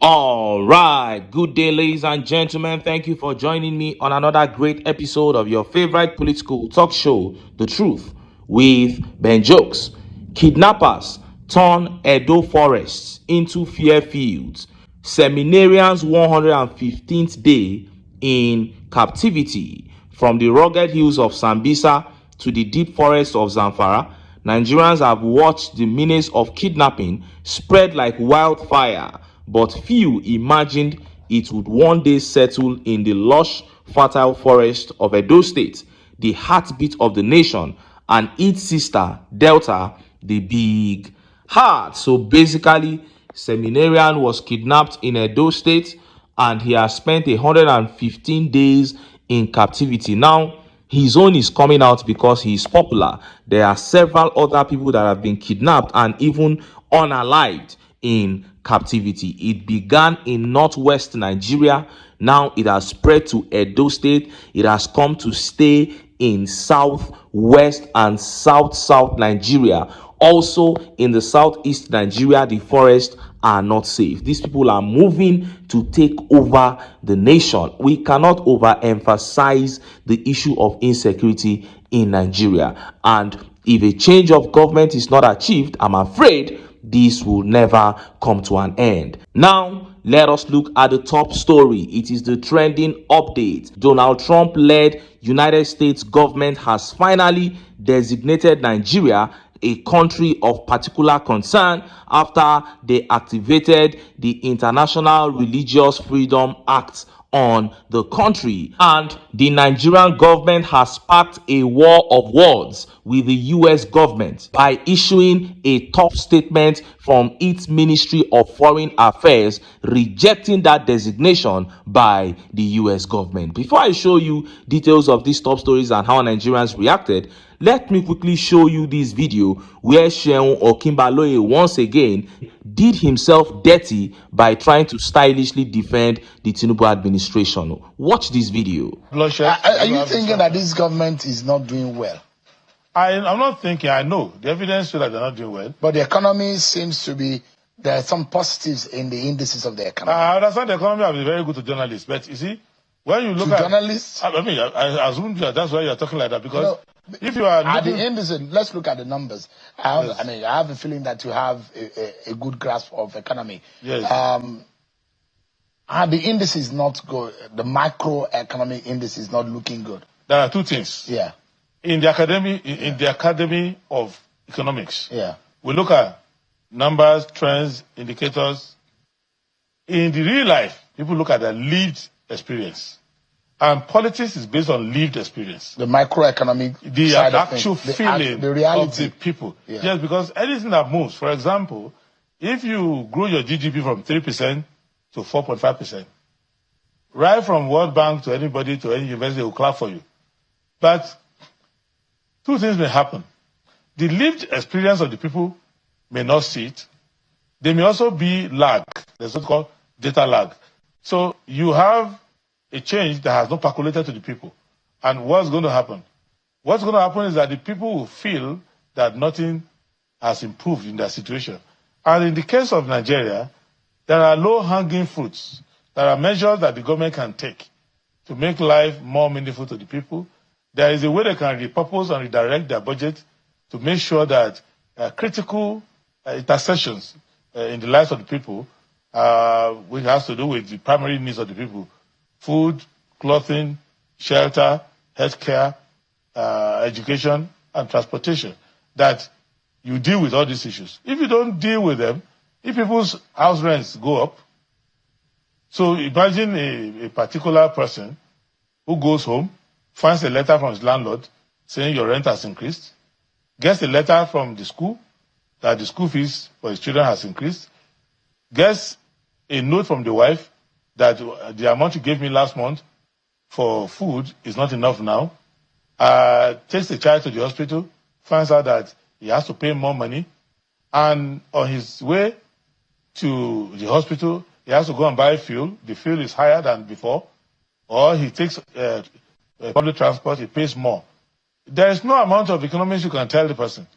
All right, good day, ladies and gentlemen. Thank you for joining me on another great episode of your favorite political talk show, The Truth, with Ben Jokes. Kidnappers turn Edo forests into fear fields. Seminarians' 115th day in captivity. From the rugged hills of Sambisa to the deep forests of Zamfara, Nigerians have watched the menace of kidnapping spread like wildfire, but few imagined it would one day settle in the lush, fertile forest of Edo State, the heartbeat of the nation, and its sister, Delta, the Big Heart. So basically, Seminarian was kidnapped in Edo State and he has spent 115 days in captivity. Now, his own is coming out because he is popular. There are several other people that have been kidnapped and even unalived in captivity. It began in northwest Nigeria. Now it has spread to Edo State. It has come to stay in southwest and south Nigeria. Also in the southeast Nigeria, the forests are not safe. These people are moving to take over the nation. We cannot overemphasize the issue of insecurity in Nigeria. And if a change of government is not achieved, I'm afraid this will never come to an end. Now, let us look at the top story. It is the trending update. Donald Trump-led United States government has finally designated Nigeria a country of particular concern after they activated the International Religious Freedom Act on the country, and the Nigerian government has sparked a war of words with the US government by issuing a tough statement from its Ministry of Foreign Affairs rejecting that designation by the US government. Before I show you details of these top stories and how Nigerians reacted, let me quickly show you this video where Seun Okinbaloye once again did himself dirty by trying to stylishly defend the Tinubu administration. Watch this video. Are you thinking that this government is not doing well? I'm not thinking. I know. The evidence shows that they're not doing well. But the economy seems to be, there are some positives in the indices of the economy. I understand the economy has been very good to journalists. But you see, when you look at journalists, I assume that's why you're talking like that. Because if you are at the indices, let's look at the numbers. I have a feeling that you have a good grasp of economy. Yes. Are the indices not good? The macroeconomic index is not looking good. There are two things. Yeah. In the academy of economics. Yeah. We look at numbers, trends, indicators. In the real life, people look at their lived experience. And politics is based on lived experience. The macroeconomic the side actual of things, feeling the reality of the people. Yeah. Yes, because anything that moves, for example, if you grow your GDP from 3% to 4.5%, right from World Bank to anybody, to any university, will clap for you. But two things may happen. The lived experience of the people may not see it. There may also be lag. There's what's called data lag. So you have a change that has not percolated to the people. And what's going to happen? What's going to happen is that the people will feel that nothing has improved in their situation. And in the case of Nigeria, there are low-hanging fruits. There are measures that the government can take to make life more meaningful to the people. There is a way they can repurpose and redirect their budget to make sure that critical intersections in the lives of the people, which has to do with the primary needs of the people, food, clothing, shelter, healthcare, education, and transportation, that you deal with all these issues. If you don't deal with them, if people's house rents go up, so imagine a particular person who goes home, finds a letter from his landlord saying your rent has increased, gets a letter from the school that the school fees for his children has increased, gets a note from the wife that the amount you gave me last month for food is not enough now, takes the child to the hospital, finds out that he has to pay more money, and on his way to the hospital, he has to go and buy fuel. The fuel is higher than before, or he takes public transport, he pays more. There is no amount of economics you can tell the person.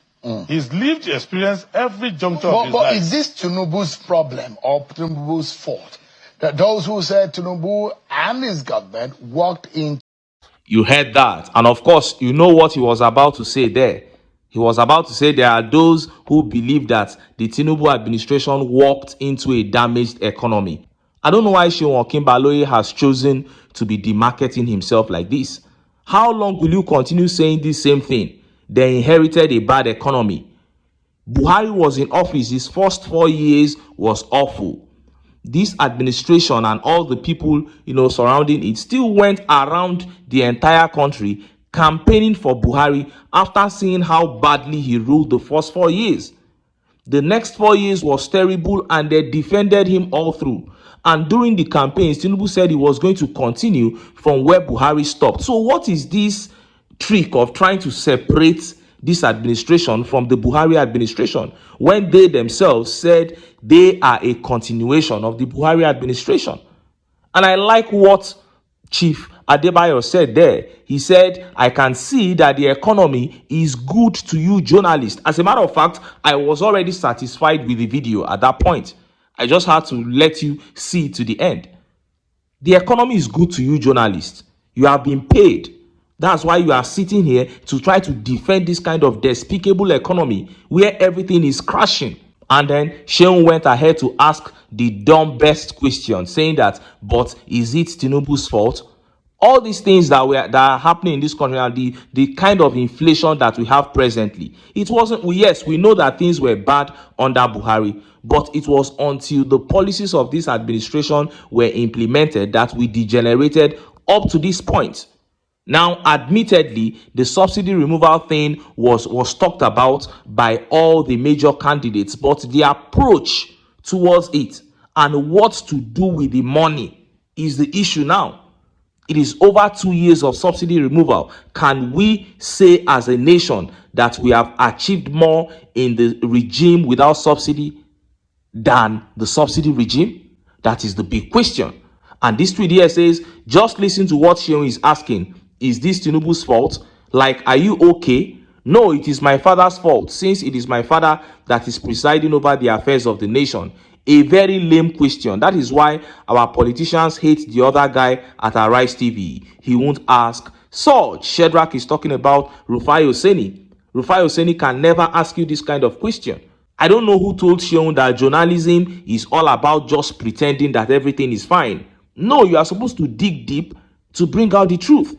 He's lived experience every juncture of his But life. is this Tinubu's problem or Tinubu's fault? That those who said Tinubu and his government walked in. You heard that. And of course, you know what he was about to say there. He was about to say there are those who believe that the Tinubu administration walked into a damaged economy. I don't know why Seun Okinbaloye has chosen to be demarketing himself like this. How long will you continue saying this same thing? They inherited a bad economy. Buhari was in office. His first 4 years was awful. This administration and all the people surrounding it still went around the entire country campaigning for Buhari after seeing how badly he ruled the first 4 years. The next 4 years was terrible and they defended him all through. And during the campaigns, Tinubu said he was going to continue from where Buhari stopped. So what is this trick of trying to separate this administration from the Buhari administration when they themselves said they are a continuation of the Buhari administration? And I like what Chief Adebayo said there. He said, I can see that the economy is good to you journalists. As a matter of fact, I was already satisfied with the video at that point. I just had to let you see to the end. The economy is good to you journalists. You have been paid. That's why you are sitting here to try to defend this kind of despicable economy where everything is crashing. And then Seun went ahead to ask the dumbest question, saying that, but is it Tinubu's fault? All these things that are happening in this country and the kind of inflation that we have presently, it wasn't. Yes, we know that things were bad under Buhari, but it was until the policies of this administration were implemented that we degenerated up to this point. Now, admittedly, the subsidy removal thing was talked about by all the major candidates, but the approach towards it and what to do with the money is the issue now. It is over 2 years of subsidy removal. Can we say as a nation that we have achieved more in the regime without subsidy than the subsidy regime? That is the big question. And this tweet here says, just listen to what Seun is asking. Is this Tinubu's fault? Like, are you okay? No, it is my father's fault, since it is my father that is presiding over the affairs of the nation. A very lame question. That is why our politicians hate the other guy at Arise TV. He won't ask. So, Shedrack is talking about Rufai Oseni. Rufai Oseni can never ask you this kind of question. I don't know who told Seun that journalism is all about just pretending that everything is fine. No, you are supposed to dig deep to bring out the truth.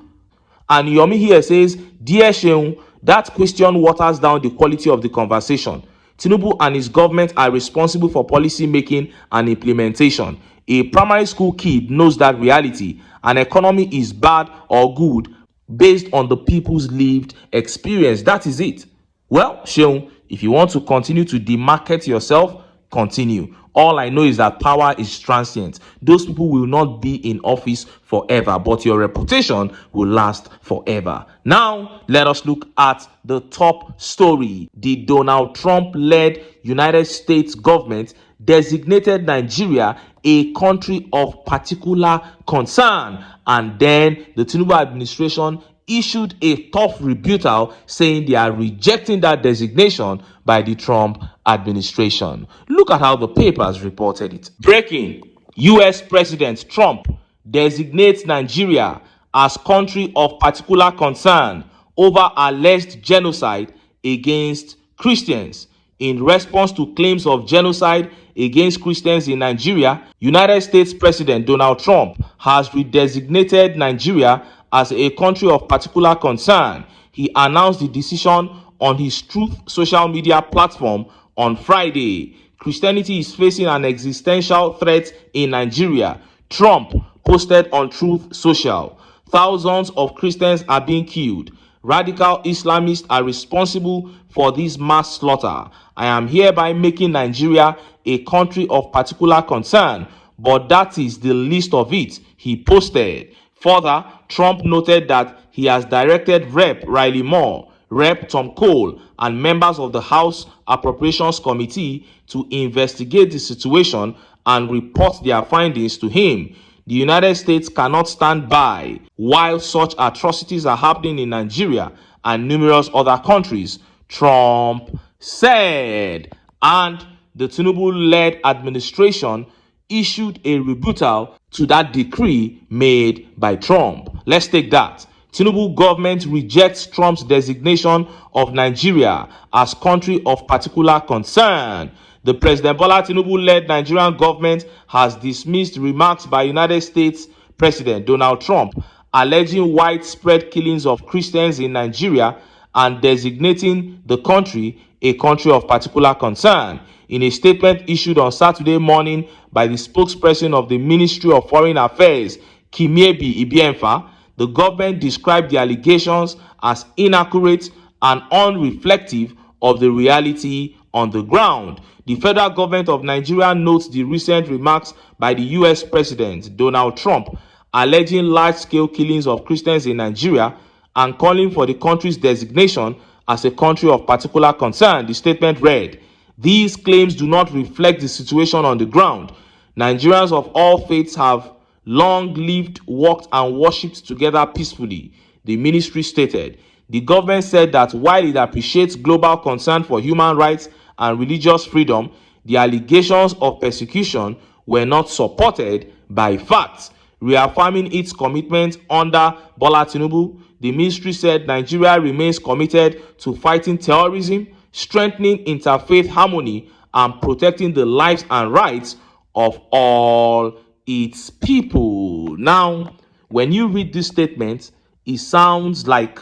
And Yomi here says, Dear Seun, that question waters down the quality of the conversation. Tinubu and his government are responsible for policy making and implementation. A primary school kid knows that reality. An economy is bad or good based on the people's lived experience. That is it. Well, Seun, if you want to continue to demarket yourself, continue. All I know is that power is transient. Those people will not be in office forever, but your reputation will last forever. Now, let us look at the top story. The Donald Trump-led United States government designated Nigeria a country of particular concern, and then the Tinubu administration issued a tough rebuttal saying they are rejecting that designation by the Trump administration. Look at how the papers reported it. Breaking: US President Trump designates Nigeria as country of particular concern over alleged genocide against Christians. In response to claims of genocide against Christians in Nigeria, United States President Donald Trump has redesignated Nigeria as a country of particular concern. He announced the decision on his Truth social media platform on Friday. Christianity is facing an existential threat in Nigeria, Trump posted on Truth Social. Thousands of Christians are being killed. Radical Islamists are responsible for this mass slaughter. I am hereby making Nigeria a country of particular concern, but that is the least of it, he posted. Further, Trump noted that he has directed Rep. Riley Moore, Rep. Tom Cole, and members of the House Appropriations Committee to investigate the situation and report their findings to him. The United States cannot stand by while such atrocities are happening in Nigeria and numerous other countries. Trump said. And the Tinubu-led administration issued a rebuttal to that decree made by Trump. Let's take that. Tinubu government rejects Trump's designation of Nigeria as country of particular concern. The President Bola Tinubu-led Nigerian government has dismissed remarks by United States President Donald Trump alleging widespread killings of Christians in Nigeria and designating the country a country of particular concern. In a statement issued on Saturday morning by the spokesperson of the Ministry of Foreign Affairs, Kimiebi Ibiemfa, the government described the allegations as inaccurate and unreflective of the reality on the ground. The federal government of Nigeria notes the recent remarks by the US President Donald Trump alleging large-scale killings of Christians in Nigeria and calling for the country's designation as a country of particular concern. The statement read, "These claims do not reflect the situation on the ground. Nigerians of all faiths have long lived, worked, and worshipped together peacefully," the ministry stated. The government said that while it appreciates global concern for human rights and religious freedom, the allegations of persecution were not supported by facts. Reaffirming its commitment under Bola Tinubu, the ministry said Nigeria remains committed to fighting terrorism, strengthening interfaith harmony, and protecting the lives and rights of all its people. Now, when you read this statement, it sounds like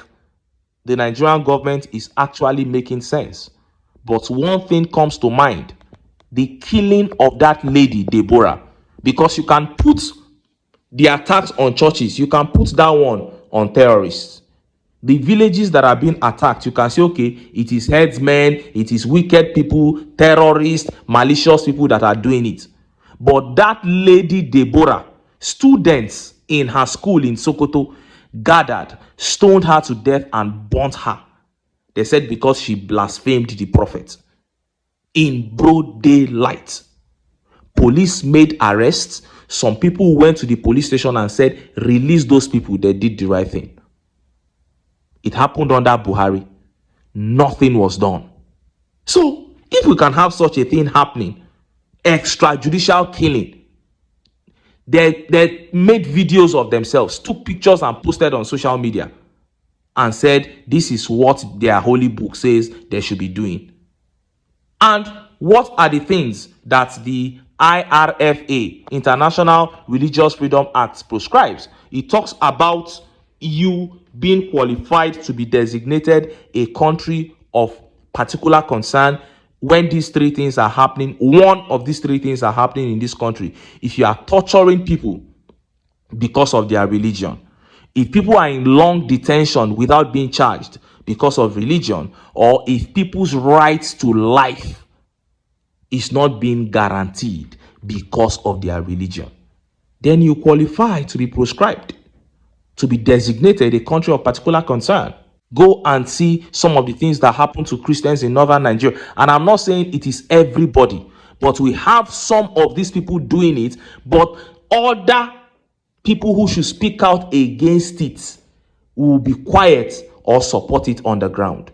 the Nigerian government is actually making sense. But one thing comes to mind: the killing of that lady, Deborah. Because you can put the attacks on churches, you can put that one on terrorists. The villages that are being attacked, you can say, okay, it is headsmen, it is wicked people, terrorists, malicious people that are doing it. But that lady Deborah, students in her school in Sokoto gathered, stoned her to death and burnt her. They said because she blasphemed the prophet in broad daylight. Police made arrests. Some people went to the police station and said, release those people. They did the right thing. It happened under Buhari. Nothing was done. So, if we can have such a thing happening, extrajudicial killing, they made videos of themselves, took pictures and posted on social media and said, this is what their holy book says they should be doing. And what are the things that the IRFA, International Religious Freedom Act, prescribes? It talks about you being qualified to be designated a country of particular concern when these three things are happening. One of these three things are happening in this country. If you are torturing people because of their religion, if people are in long detention without being charged because of religion, or if people's rights to life is not being guaranteed because of their religion, then you qualify to be proscribed, to be designated a country of particular concern. Go and see some of the things that happen to Christians in northern Nigeria. And I'm not saying it is everybody, but we have some of these people doing it, but other people who should speak out against it will be quiet or support it on the ground.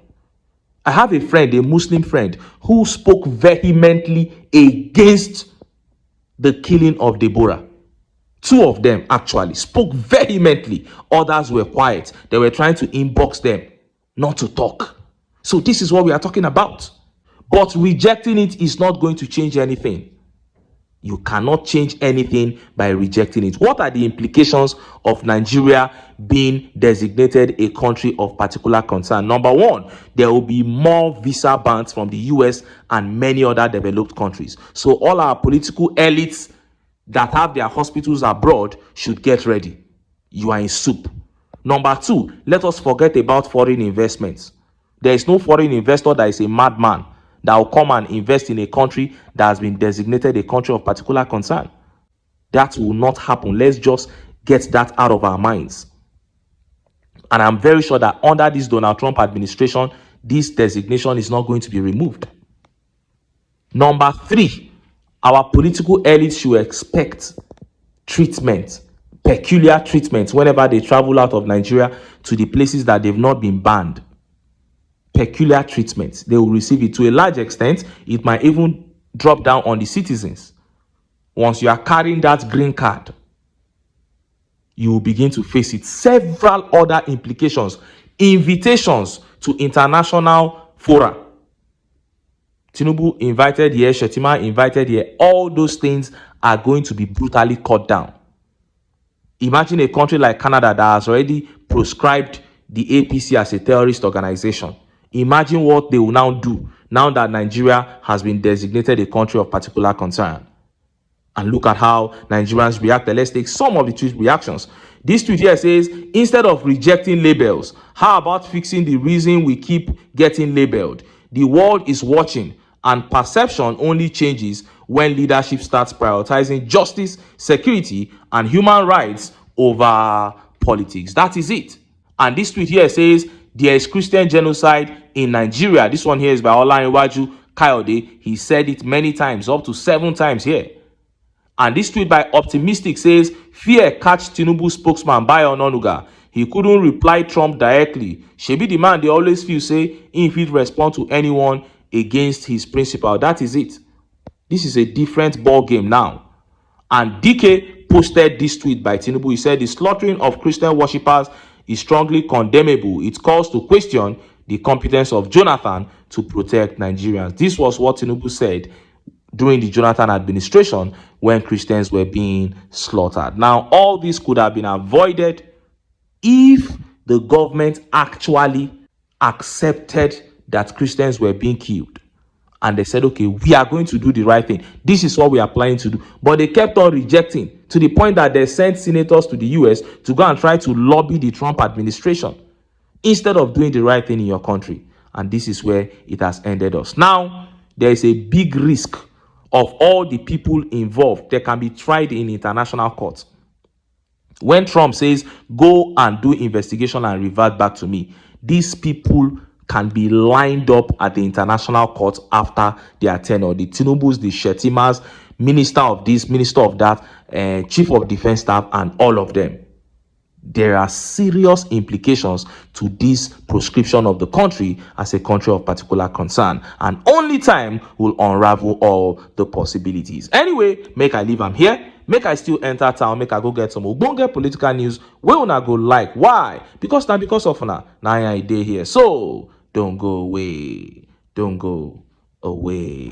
I have a friend, a Muslim friend, who spoke vehemently against the killing of Deborah. Two of them actually spoke vehemently. Others were quiet. They were trying to inbox them not to talk. So this is what we are talking about. But rejecting it is not going to change anything. You cannot change anything by rejecting it. What are the implications of Nigeria being designated a country of particular concern? Number one, there will be more visa bans from the US and many other developed countries. So all our political elites that have their hospitals abroad should get ready. You are in soup. Number two, let us forget about foreign investments. There is no foreign investor that is a madman that will come and invest in a country that has been designated a country of particular concern. That will not happen. Let's just get that out of our minds. And I'm very sure that under this Donald Trump administration, this designation is not going to be removed. Number three, our political elites should expect treatment, peculiar treatment, whenever they travel out of Nigeria to the places that they've not been banned. peculiar treatment. They will receive it to a large extent. It might even drop down on the citizens. Once you are carrying that green card, you will begin to face it. Several other implications, invitations to international fora. Tinubu invited here, Shettima invited here. All those things are going to be brutally cut down. Imagine a country like Canada that has already proscribed the APC as a terrorist organization. Imagine what they will now do now that Nigeria has been designated a country of particular concern. And look at how Nigerians reacted. Let's take some of the tweet reactions. This tweet here says, instead of rejecting labels, how about fixing the reason we keep getting labeled? The world is watching, and perception only changes when leadership starts prioritizing justice, security, and human rights over politics. That is it. And this tweet here says, there is Christian genocide in Nigeria. This one here is by Olarinwaju Kayode. He said it many times, up to 7 times here. And this tweet by Optimistic says, fear catch Tinubu spokesman Bayo Ononuga. He couldn't reply Trump directly. Shebi the man they always feel say if he'd respond to anyone against his principle. That is it. This is a different ball game now. And DK posted this tweet by Tinubu. He said the slaughtering of Christian worshippers is strongly condemnable. It calls to question the competence of Jonathan to protect Nigerians. This was what Tinubu said during the Jonathan administration when Christians were being slaughtered. Now, all this could have been avoided if the government actually accepted that Christians were being killed. And they said, okay, we are going to do the right thing. This is what we are planning to do. But they kept on rejecting to the point that they sent senators to the US to go and try to lobby the Trump administration instead of doing the right thing in your country. And this is where it has ended us. Now, there is a big risk of all the people involved that can be tried in international court. When Trump says, go and do investigation and revert back to me, these people can be lined up at the international court after their tenure. The Tinubus, the Shettimas, minister of this, minister of that, chief of defense staff, and all of them. There are serious implications to this proscription of the country as a country of particular concern, and only time will unravel all the possibilities. Anyway, make I leave am here. Make I still enter town. Make I go get some ogbonge political news wey una go like. Why? Because of una na I dey here. So don't go away. Don't go away.